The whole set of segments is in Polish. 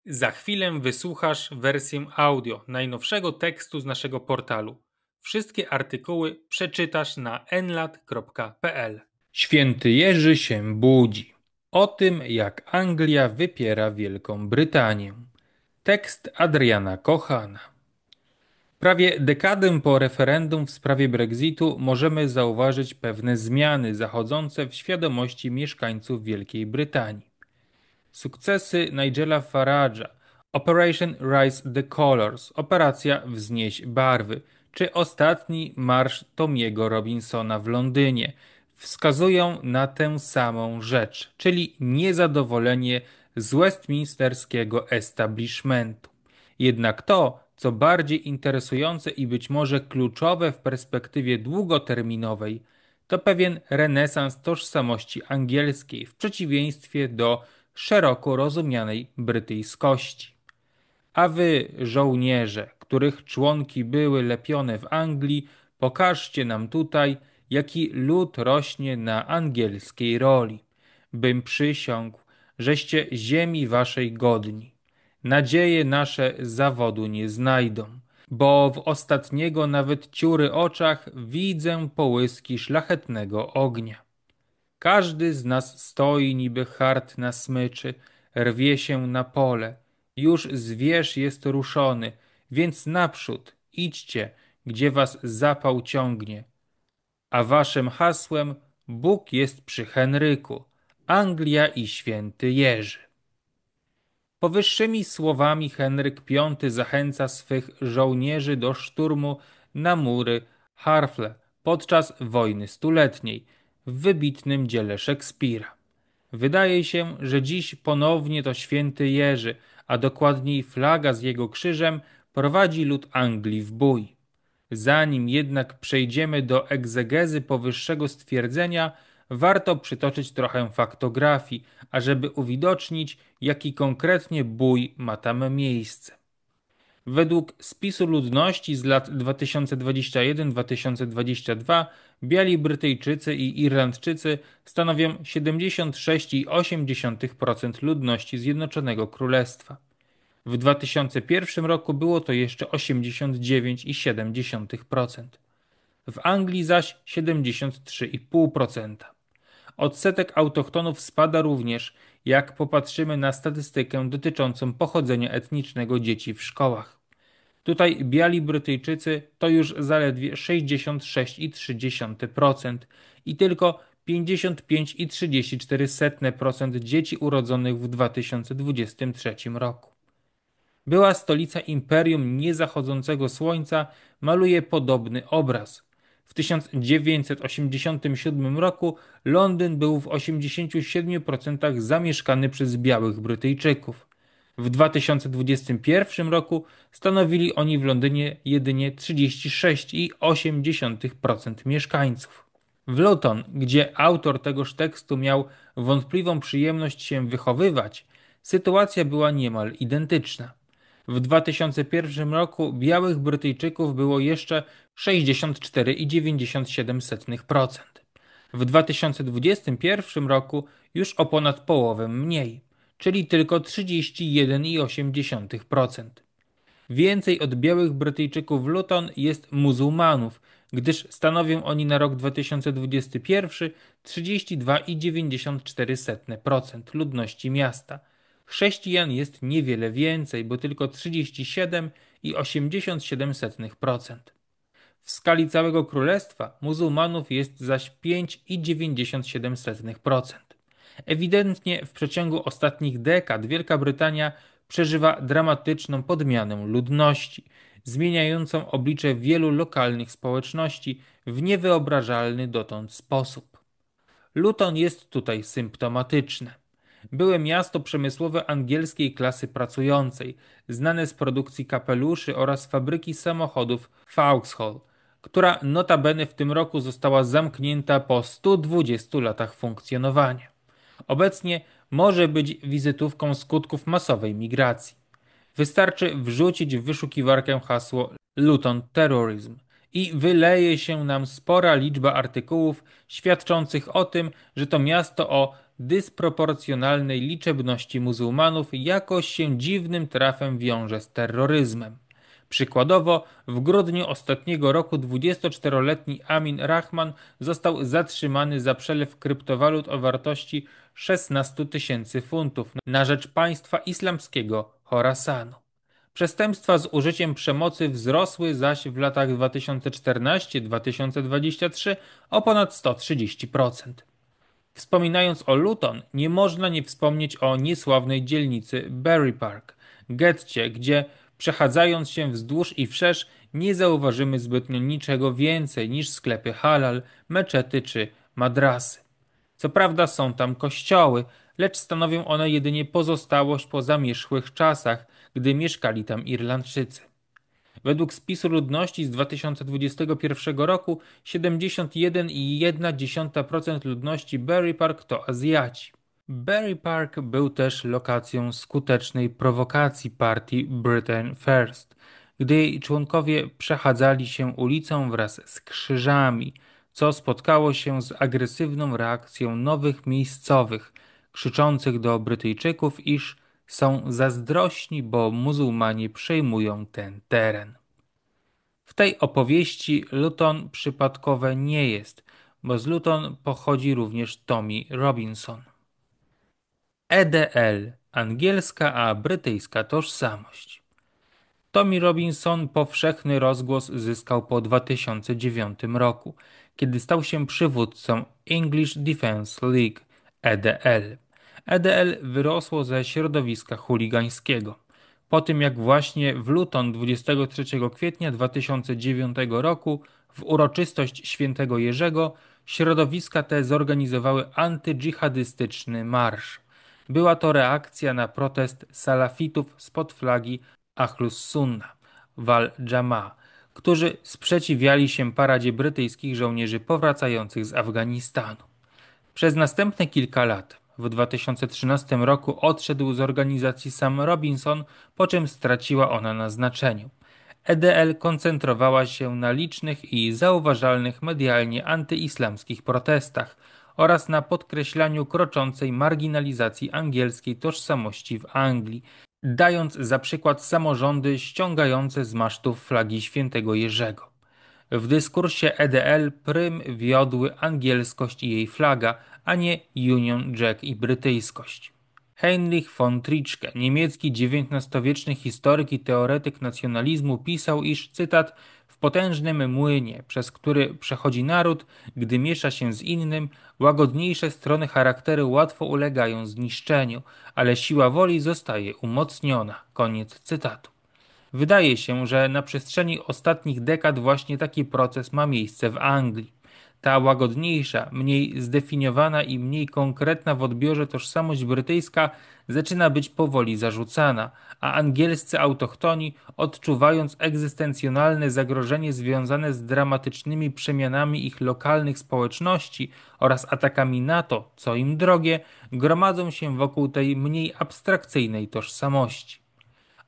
Za chwilę wysłuchasz wersję audio najnowszego tekstu z naszego portalu. Wszystkie artykuły przeczytasz na enlat.pl. Święty Jerzy się budzi. O tym, jak Anglia wypiera Wielką Brytanię. Tekst Adriana Kochana. Prawie dekadę po referendum w sprawie Brexitu możemy zauważyć pewne zmiany zachodzące w świadomości mieszkańców Wielkiej Brytanii. Sukcesy Nigela Farage'a, Operation Rise the Colours, operacja Wznieś barwy, czy ostatni marsz Tomiego Robinsona w Londynie wskazują na tę samą rzecz, czyli niezadowolenie z westminsterskiego establishmentu. Jednak to, co bardziej interesujące i być może kluczowe w perspektywie długoterminowej, to pewien renesans tożsamości angielskiej w przeciwieństwie do szeroko rozumianej brytyjskości. A wy, żołnierze, których członki były lepione w Anglii, pokażcie nam tutaj, jaki lud rośnie na angielskiej roli, bym przysiągł, żeście ziemi waszej godni. Nadzieje nasze zawodu nie znajdą, bo w ostatniego nawet ciury oczach widzę połyski szlachetnego ognia. Każdy z nas stoi niby chart na smyczy, rwie się na pole. Już zwierz jest ruszony, więc naprzód idźcie, gdzie was zapał ciągnie. A waszym hasłem Bóg jest przy Henryku, Anglia i święty Jerzy. Powyższymi słowami Henryk V zachęca swych żołnierzy do szturmu na mury Harfle podczas wojny stuletniej w wybitnym dziele Szekspira. Wydaje się, że dziś ponownie to święty Jerzy, a dokładniej flaga z jego krzyżem, prowadzi lud Anglii w bój. Zanim jednak przejdziemy do egzegezy powyższego stwierdzenia, warto przytoczyć trochę faktografii, ażeby uwidocznić, jaki konkretnie bój ma tam miejsce. Według spisu ludności z lat 2021-2022 biali Brytyjczycy i Irlandczycy stanowią 76,8% ludności Zjednoczonego Królestwa. W 2001 roku było to jeszcze 89,7%. W Anglii zaś 73,5%. Odsetek autochtonów spada również, jak popatrzymy na statystykę dotyczącą pochodzenia etnicznego dzieci w szkołach. Tutaj biali Brytyjczycy to już zaledwie 66,3% i tylko 55,34% dzieci urodzonych w 2023 roku. Była stolica imperium niezachodzącego słońca maluje podobny obraz. W 1987 roku Londyn był w 87% zamieszkany przez białych Brytyjczyków. W 2021 roku stanowili oni w Londynie jedynie 36,8% mieszkańców. W Luton, gdzie autor tegoż tekstu miał wątpliwą przyjemność się wychowywać, sytuacja była niemal identyczna. W 2001 roku białych Brytyjczyków było jeszcze 64,97%. W 2021 roku już o ponad połowę mniej, czyli tylko 31,8%. Więcej od białych Brytyjczyków w Luton jest muzułmanów, gdyż stanowią oni na rok 2021 32,94% ludności miasta. Chrześcijan jest niewiele więcej, bo tylko 37,87%. W skali całego królestwa muzułmanów jest zaś 5,97%. Ewidentnie w przeciągu ostatnich dekad Wielka Brytania przeżywa dramatyczną podmianę ludności, zmieniającą oblicze wielu lokalnych społeczności w niewyobrażalny dotąd sposób. Luton jest tutaj symptomatyczne. Byłe miasto przemysłowe angielskiej klasy pracującej, znane z produkcji kapeluszy oraz fabryki samochodów Vauxhall, która notabene w tym roku została zamknięta po 120 latach funkcjonowania. Obecnie może być wizytówką skutków masowej migracji. Wystarczy wrzucić w wyszukiwarkę hasło Luton Terrorism i wyleje się nam spora liczba artykułów świadczących o tym, że to miasto o dysproporcjonalnej liczebności muzułmanów jakoś się dziwnym trafem wiąże z terroryzmem. Przykładowo, w grudniu ostatniego roku 24-letni Amin Rahman został zatrzymany za przelew kryptowalut o wartości 16 tysięcy funtów na rzecz państwa islamskiego Chorasanu. Przestępstwa z użyciem przemocy wzrosły zaś w latach 2014-2023 o ponad 130%. Wspominając o Luton, nie można nie wspomnieć o niesławnej dzielnicy Bury Park, getcie, gdzie przechadzając się wzdłuż i wszerz nie zauważymy zbytnio niczego więcej niż sklepy halal, meczety czy madrasy. Co prawda są tam kościoły, lecz stanowią one jedynie pozostałość po zamierzchłych czasach, gdy mieszkali tam Irlandczycy. Według spisu ludności z 2021 roku 71,1% ludności Bury Park to Azjaci. Bury Park był też lokacją skutecznej prowokacji partii Britain First, gdy jej członkowie przechadzali się ulicą wraz z krzyżami, co spotkało się z agresywną reakcją nowych miejscowych, krzyczących do Brytyjczyków, iż są zazdrośni, bo muzułmanie przejmują ten teren. W tej opowieści Luton przypadkowe nie jest, bo z Luton pochodzi również Tommy Robinson. EDL, angielska a brytyjska tożsamość. Tommy Robinson powszechny rozgłos zyskał po 2009 roku, kiedy stał się przywódcą English Defence League EDL. EDL wyrosło ze środowiska chuligańskiego. Po tym jak właśnie w Luton 23 kwietnia 2009 roku w uroczystość świętego Jerzego środowiska te zorganizowały antydżihadystyczny marsz. Była to reakcja na protest salafitów spod flagi Ahlus Sunnah wal Jamaa, którzy sprzeciwiali się paradzie brytyjskich żołnierzy powracających z Afganistanu. Przez następne kilka lat, w 2013 roku odszedł z organizacji sam Robinson, po czym straciła ona na znaczeniu. EDL koncentrowała się na licznych i zauważalnych medialnie antyislamskich protestach oraz na podkreślaniu kroczącej marginalizacji angielskiej tożsamości w Anglii, dając za przykład samorządy ściągające z masztów flagi świętego Jerzego. W dyskursie EDL prym wiodły angielskość i jej flaga, a nie Union Jack i brytyjskość. Heinrich von Treitschke, niemiecki XIX-wieczny historyk i teoretyk nacjonalizmu, pisał, iż, cytat, w potężnym młynie, przez który przechodzi naród, gdy miesza się z innym, łagodniejsze strony charakteru łatwo ulegają zniszczeniu, ale siła woli zostaje umocniona. Koniec cytatu. Wydaje się, że na przestrzeni ostatnich dekad właśnie taki proces ma miejsce w Anglii. Ta łagodniejsza, mniej zdefiniowana i mniej konkretna w odbiorze tożsamość brytyjska zaczyna być powoli zarzucana, a angielscy autochtoni, odczuwając egzystencjonalne zagrożenie związane z dramatycznymi przemianami ich lokalnych społeczności oraz atakami na to, co im drogie, gromadzą się wokół tej mniej abstrakcyjnej tożsamości.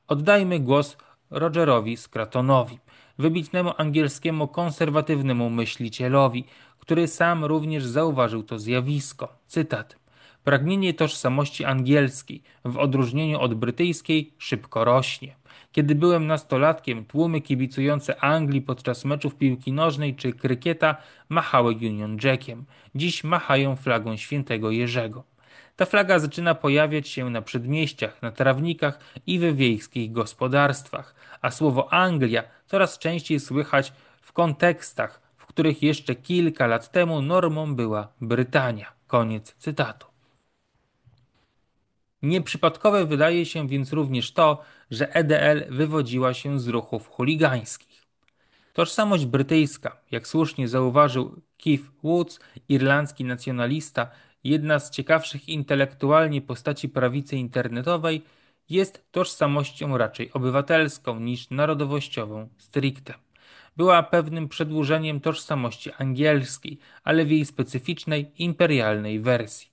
Oddajmy głos Rogerowi Scratonowi, wybitnemu angielskiemu konserwatywnemu myślicielowi, który sam również zauważył to zjawisko. Cytat. Pragnienie tożsamości angielskiej, w odróżnieniu od brytyjskiej, szybko rośnie. Kiedy byłem nastolatkiem, tłumy kibicujące Anglii podczas meczów piłki nożnej czy krykieta machały Union Jackiem. Dziś machają flagą świętego Jerzego. Ta flaga zaczyna pojawiać się na przedmieściach, na trawnikach i we wiejskich gospodarstwach, a słowo Anglia coraz częściej słychać w kontekstach, w których jeszcze kilka lat temu normą była Brytania. Koniec cytatu. Nieprzypadkowe wydaje się więc również to, że EDL wywodziła się z ruchów chuligańskich. Tożsamość brytyjska, jak słusznie zauważył Keith Woods, irlandzki nacjonalista, jedna z ciekawszych intelektualnie postaci prawicy internetowej, jest tożsamością raczej obywatelską niż narodowościową stricte. Była pewnym przedłużeniem tożsamości angielskiej, ale w jej specyficznej, imperialnej wersji.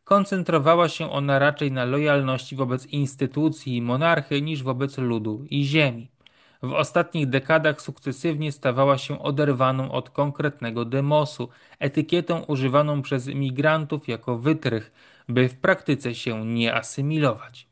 Koncentrowała się ona raczej na lojalności wobec instytucji i monarchy niż wobec ludu i ziemi. w ostatnich dekadach sukcesywnie stawała się oderwaną od konkretnego demosu, etykietą używaną przez migrantów jako wytrych, by w praktyce się nie asymilować.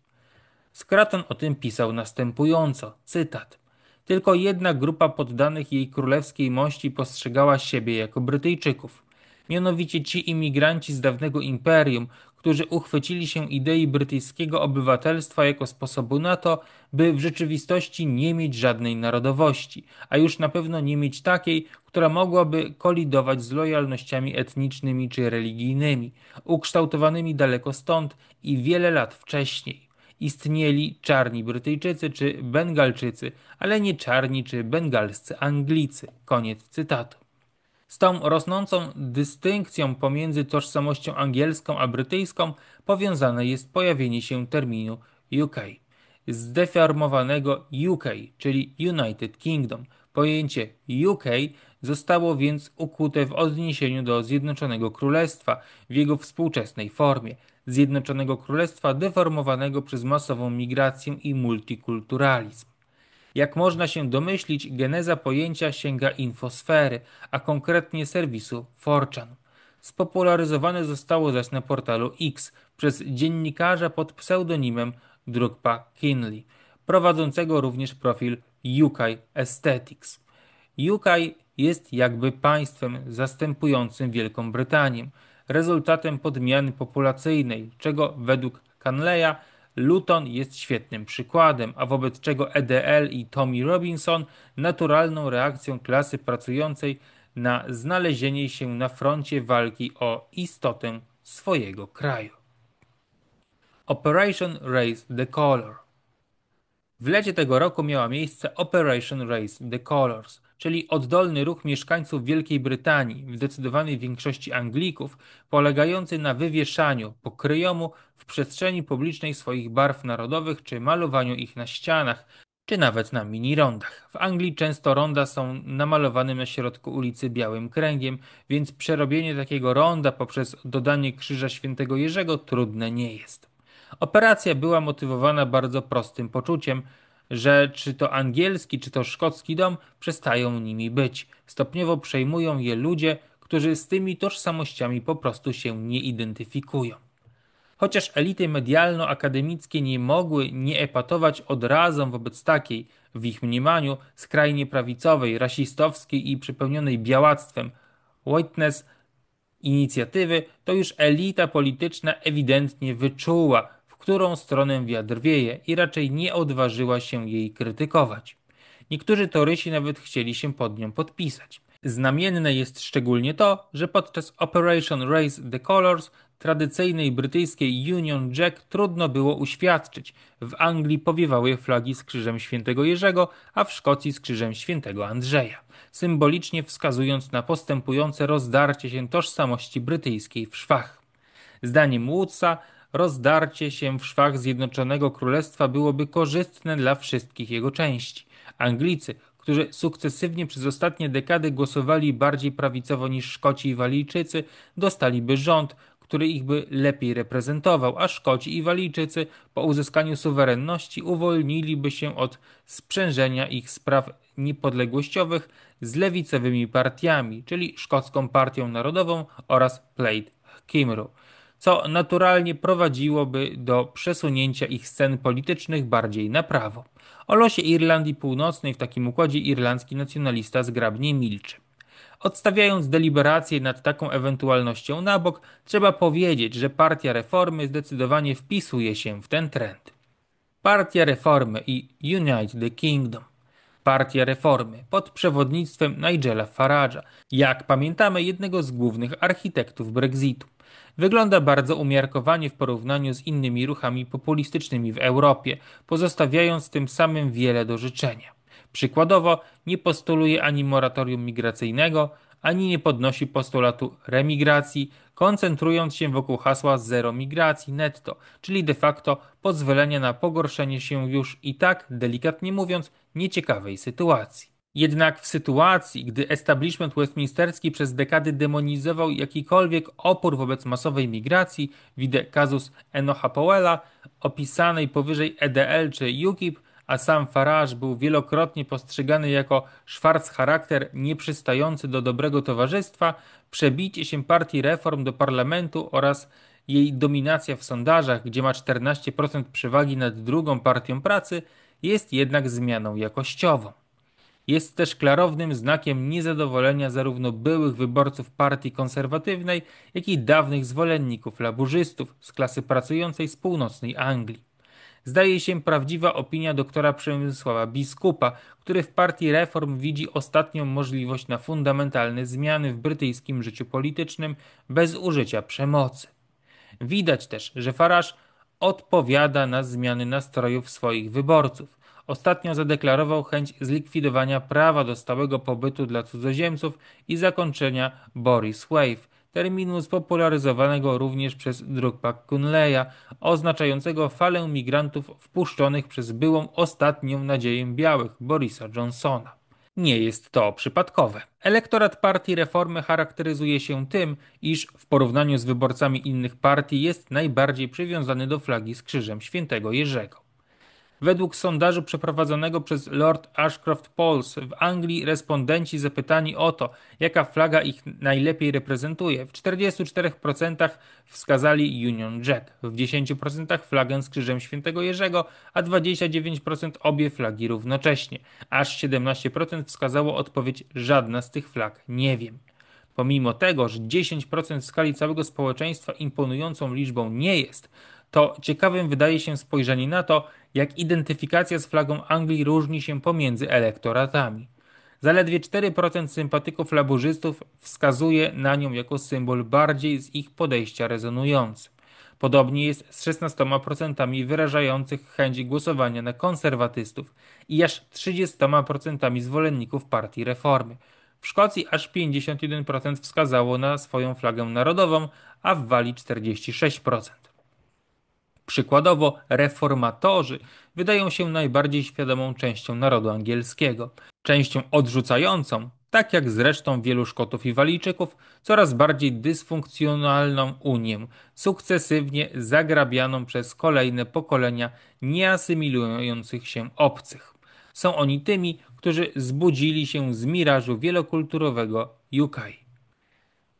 Scruton o tym pisał następująco, cytat: Tylko jedna grupa poddanych jej królewskiej mości postrzegała siebie jako Brytyjczyków, mianowicie ci imigranci z dawnego imperium, którzy uchwycili się idei brytyjskiego obywatelstwa jako sposobu na to, by w rzeczywistości nie mieć żadnej narodowości, a już na pewno nie mieć takiej, która mogłaby kolidować z lojalnościami etnicznymi czy religijnymi, ukształtowanymi daleko stąd i wiele lat wcześniej. Istnieli czarni Brytyjczycy czy Bengalczycy, ale nie czarni czy bengalscy Anglicy. Koniec cytatu. Z tą rosnącą dystynkcją pomiędzy tożsamością angielską a brytyjską powiązane jest pojawienie się terminu UK, zdeformowanego UK, czyli United Kingdom. Pojęcie UK zostało więc ukute w odniesieniu do Zjednoczonego Królestwa w jego współczesnej formie. Zjednoczonego Królestwa deformowanego przez masową migrację i multikulturalizm. Jak można się domyślić, geneza pojęcia sięga infosfery, a konkretnie serwisu 4chan. Spopularyzowane zostało zaś na portalu X przez dziennikarza pod pseudonimem Drukpa Kinley, prowadzącego również profil UK Aesthetics. UK jest jakby państwem zastępującym Wielką Brytanię, rezultatem podmiany populacyjnej, czego według Canleya Luton jest świetnym przykładem, a wobec czego EDL i Tommy Robinson naturalną reakcją klasy pracującej na znalezienie się na froncie walki o istotę swojego kraju. Operation Raise the Colour. W lecie tego roku miała miejsce Operation Raise the Colours, czyli oddolny ruch mieszkańców Wielkiej Brytanii, w zdecydowanej większości Anglików, polegający na wywieszaniu pokryjomu w przestrzeni publicznej swoich barw narodowych czy malowaniu ich na ścianach, czy nawet na mini-rondach. W Anglii często ronda są namalowane na środku ulicy białym kręgiem, więc przerobienie takiego ronda poprzez dodanie krzyża świętego Jerzego trudne nie jest. Operacja była motywowana bardzo prostym poczuciem, że czy to angielski, czy to szkocki dom przestają nimi być. Stopniowo przejmują je ludzie, którzy z tymi tożsamościami po prostu się nie identyfikują. Chociaż elity medialno-akademickie nie mogły nie epatować odrazą wobec takiej, w ich mniemaniu, skrajnie prawicowej, rasistowskiej i przepełnionej białactwem whiteness inicjatywy, to już elita polityczna ewidentnie wyczuła, w którą stronę wiatr wieje i raczej nie odważyła się jej krytykować. Niektórzy torysi nawet chcieli się pod nią podpisać. Znamienne jest szczególnie to, że podczas Operation Raise the Colours tradycyjnej brytyjskiej Union Jack trudno było uświadczyć. W Anglii powiewały flagi z krzyżem świętego Jerzego, a w Szkocji z krzyżem świętego Andrzeja, symbolicznie wskazując na postępujące rozdarcie się tożsamości brytyjskiej w szwach. Zdaniem Woodsa rozdarcie się w szwach Zjednoczonego Królestwa byłoby korzystne dla wszystkich jego części. Anglicy, którzy sukcesywnie przez ostatnie dekady głosowali bardziej prawicowo niż Szkoci i Walijczycy, dostaliby rząd, który ich by lepiej reprezentował, a Szkoci i Walijczycy po uzyskaniu suwerenności uwolniliby się od sprzężenia ich spraw niepodległościowych z lewicowymi partiami, czyli Szkocką Partią Narodową oraz Plaid Cymru, co naturalnie prowadziłoby do przesunięcia ich scen politycznych bardziej na prawo. O losie Irlandii Północnej w takim układzie irlandzki nacjonalista zgrabnie milczy. Odstawiając deliberacje nad taką ewentualnością na bok, trzeba powiedzieć, że Partia Reformy zdecydowanie wpisuje się w ten trend. Partia Reformy i Unite the Kingdom. Partia Reformy pod przewodnictwem Nigela Farage'a, jak pamiętamy, jednego z głównych architektów Brexitu. Wygląda bardzo umiarkowanie w porównaniu z innymi ruchami populistycznymi w Europie, pozostawiając tym samym wiele do życzenia. Przykładowo nie postuluje ani moratorium migracyjnego, ani nie podnosi postulatu remigracji, koncentrując się wokół hasła zero migracji netto, czyli de facto pozwolenia na pogorszenie się już i tak, delikatnie mówiąc, nieciekawej sytuacji. Jednak w sytuacji, gdy establishment westminsterski przez dekady demonizował jakikolwiek opór wobec masowej migracji, widzę kazus Enocha Powella, opisanej powyżej EDL czy UKIP, a sam Farage był wielokrotnie postrzegany jako szwarc-charakter nieprzystający do dobrego towarzystwa, przebicie się partii Reform do parlamentu oraz jej dominacja w sondażach, gdzie ma 14% przewagi nad drugą partią pracy, jest jednak zmianą jakościową. Jest też klarownym znakiem niezadowolenia zarówno byłych wyborców partii konserwatywnej, jak i dawnych zwolenników laburzystów z klasy pracującej z północnej Anglii. Zdaje się prawdziwa opinia doktora Przemysława Biskupa, który w partii Reform widzi ostatnią możliwość na fundamentalne zmiany w brytyjskim życiu politycznym bez użycia przemocy. Widać też, że Farage odpowiada na zmiany nastrojów swoich wyborców. Ostatnio zadeklarował chęć zlikwidowania prawa do stałego pobytu dla cudzoziemców i zakończenia Boris Wave, terminu spopularyzowanego również przez Drukpa Kunleya, oznaczającego falę migrantów wpuszczonych przez byłą ostatnią nadzieję białych Borisa Johnsona. Nie jest to przypadkowe. Elektorat partii Reformy charakteryzuje się tym, iż w porównaniu z wyborcami innych partii jest najbardziej przywiązany do flagi z krzyżem świętego Jerzego. Według sondażu przeprowadzonego przez Lord Ashcroft Polls w Anglii respondenci zapytani o to, jaka flaga ich najlepiej reprezentuje, w 44% wskazali Union Jack, w 10% flagę z krzyżem świętego Jerzego, a 29% obie flagi równocześnie. Aż 17% wskazało odpowiedź żadna z tych flag nie wiem. Pomimo tego, że 10% w skali całego społeczeństwa imponującą liczbą nie jest, to ciekawym wydaje się spojrzenie na to, jak identyfikacja z flagą Anglii różni się pomiędzy elektoratami. Zaledwie 4% sympatyków laburzystów wskazuje na nią jako symbol bardziej z ich podejścia rezonujący. Podobnie jest z 16% wyrażających chęć głosowania na konserwatystów i aż 30% zwolenników partii Reformy. W Szkocji aż 51% wskazało na swoją flagę narodową, a w Walii 46%. Przykładowo, reformatorzy wydają się najbardziej świadomą częścią narodu angielskiego, częścią odrzucającą, tak jak zresztą wielu Szkotów i Walijczyków, coraz bardziej dysfunkcjonalną Unię, sukcesywnie zagrabianą przez kolejne pokolenia nieasymilujących się obcych. Są oni tymi, którzy zbudzili się z mirażu wielokulturowego UK.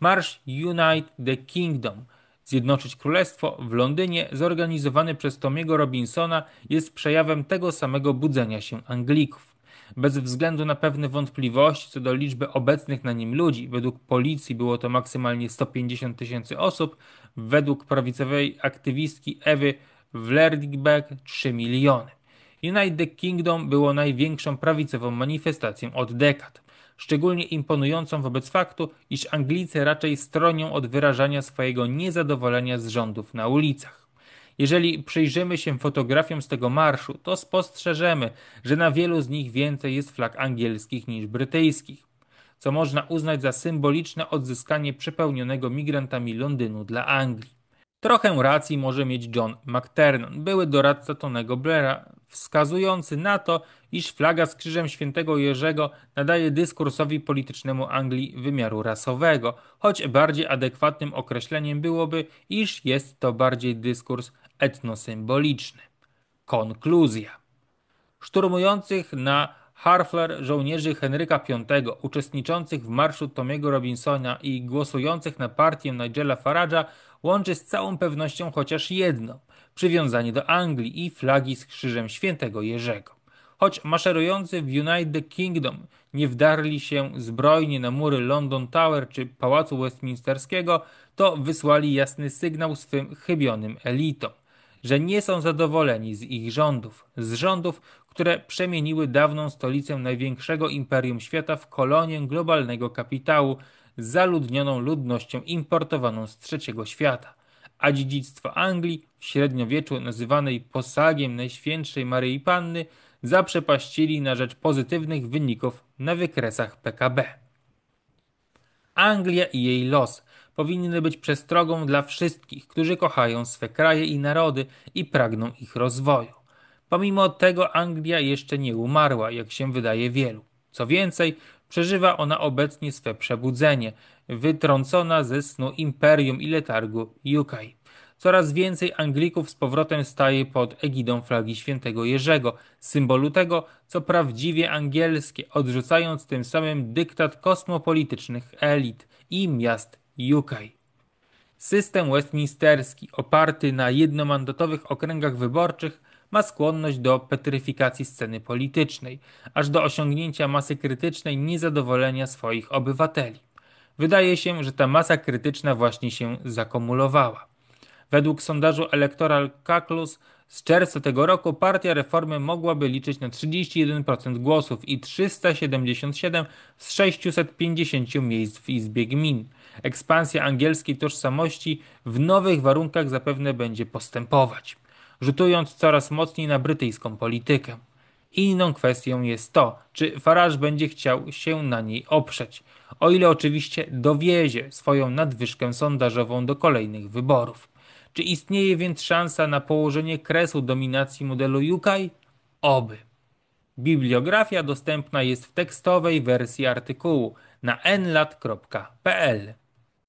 Marsz Unite the Kingdom, Zjednoczyć Królestwo, w Londynie, zorganizowany przez Tommy'ego Robinsona, jest przejawem tego samego budzenia się Anglików. Bez względu na pewne wątpliwości co do liczby obecnych na nim ludzi, według policji było to maksymalnie 150 000 osób, według prawicowej aktywistki Ewy Wlerdijk 3 miliony. Unite the Kingdom było największą prawicową manifestacją od dekad, szczególnie imponującą wobec faktu, iż Anglicy raczej stronią od wyrażania swojego niezadowolenia z rządów na ulicach. Jeżeli przyjrzymy się fotografiom z tego marszu, to spostrzeżemy, że na wielu z nich więcej jest flag angielskich niż brytyjskich, co można uznać za symboliczne odzyskanie przepełnionego migrantami Londynu dla Anglii. Trochę racji może mieć John McTernan, były doradca Tonego Blaira, wskazujący na to, iż flaga z krzyżem świętego Jerzego nadaje dyskursowi politycznemu Anglii wymiaru rasowego, choć bardziej adekwatnym określeniem byłoby, iż jest to bardziej dyskurs etnosymboliczny. Konkluzja. Szturmujących na Harfleur żołnierzy Henryka V, uczestniczących w marszu Tommy'ego Robinsona i głosujących na partię Nigela Farage'a łączy z całą pewnością chociaż jedno – przywiązanie do Anglii i flagi z krzyżem świętego Jerzego. Choć maszerujący w Unite the Kingdom nie wdarli się zbrojnie na mury London Tower czy Pałacu Westminsterskiego, to wysłali jasny sygnał swym chybionym elitom, że nie są zadowoleni z ich rządów, z rządów, które przemieniły dawną stolicę największego imperium świata w kolonię globalnego kapitału z zaludnioną ludnością importowaną z trzeciego świata, a dziedzictwo Anglii, w średniowieczu nazywanej posagiem Najświętszej Maryi Panny, zaprzepaścili na rzecz pozytywnych wyników na wykresach PKB. Anglia i jej los powinny być przestrogą dla wszystkich, którzy kochają swe kraje i narody i pragną ich rozwoju. Pomimo tego Anglia jeszcze nie umarła, jak się wydaje wielu. Co więcej, przeżywa ona obecnie swe przebudzenie, wytrącona ze snu imperium i letargu UK. Coraz więcej Anglików z powrotem staje pod egidą flagi świętego Jerzego, symbolu tego, co prawdziwie angielskie, odrzucając tym samym dyktat kosmopolitycznych elit i miast UK. System westminsterski, oparty na jednomandatowych okręgach wyborczych, ma skłonność do petryfikacji sceny politycznej, aż do osiągnięcia masy krytycznej niezadowolenia swoich obywateli. Wydaje się, że ta masa krytyczna właśnie się zakumulowała. Według sondażu Electoral Calculus z czerwca tego roku Partia Reformy mogłaby liczyć na 31% głosów i 377 z 650 miejsc w Izbie Gmin. Ekspansja angielskiej tożsamości w nowych warunkach zapewne będzie postępować, rzutując coraz mocniej na brytyjską politykę. Inną kwestią jest to, czy Farage będzie chciał się na niej oprzeć, o ile oczywiście dowiezie swoją nadwyżkę sondażową do kolejnych wyborów. Czy istnieje więc szansa na położenie kresu dominacji modelu UK? Oby. Bibliografia dostępna jest w tekstowej wersji artykułu na nlat.pl.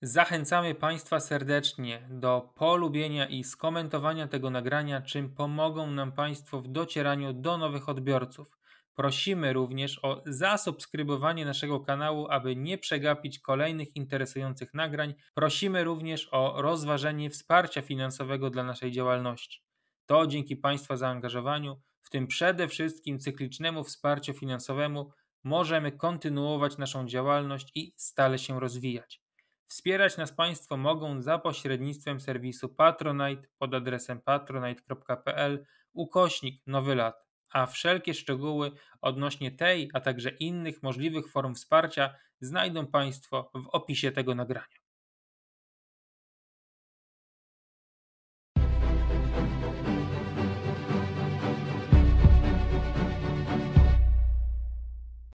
Zachęcamy Państwa serdecznie do polubienia i skomentowania tego nagrania, czym pomogą nam Państwo w docieraniu do nowych odbiorców. Prosimy również o zasubskrybowanie naszego kanału, aby nie przegapić kolejnych interesujących nagrań. Prosimy również o rozważenie wsparcia finansowego dla naszej działalności. To dzięki Państwa zaangażowaniu, w tym przede wszystkim cyklicznemu wsparciu finansowemu, możemy kontynuować naszą działalność i stale się rozwijać. Wspierać nas Państwo mogą za pośrednictwem serwisu Patronite pod adresem patronite.pl/Nowy Lat, a wszelkie szczegóły odnośnie tej, a także innych możliwych form wsparcia znajdą Państwo w opisie tego nagrania.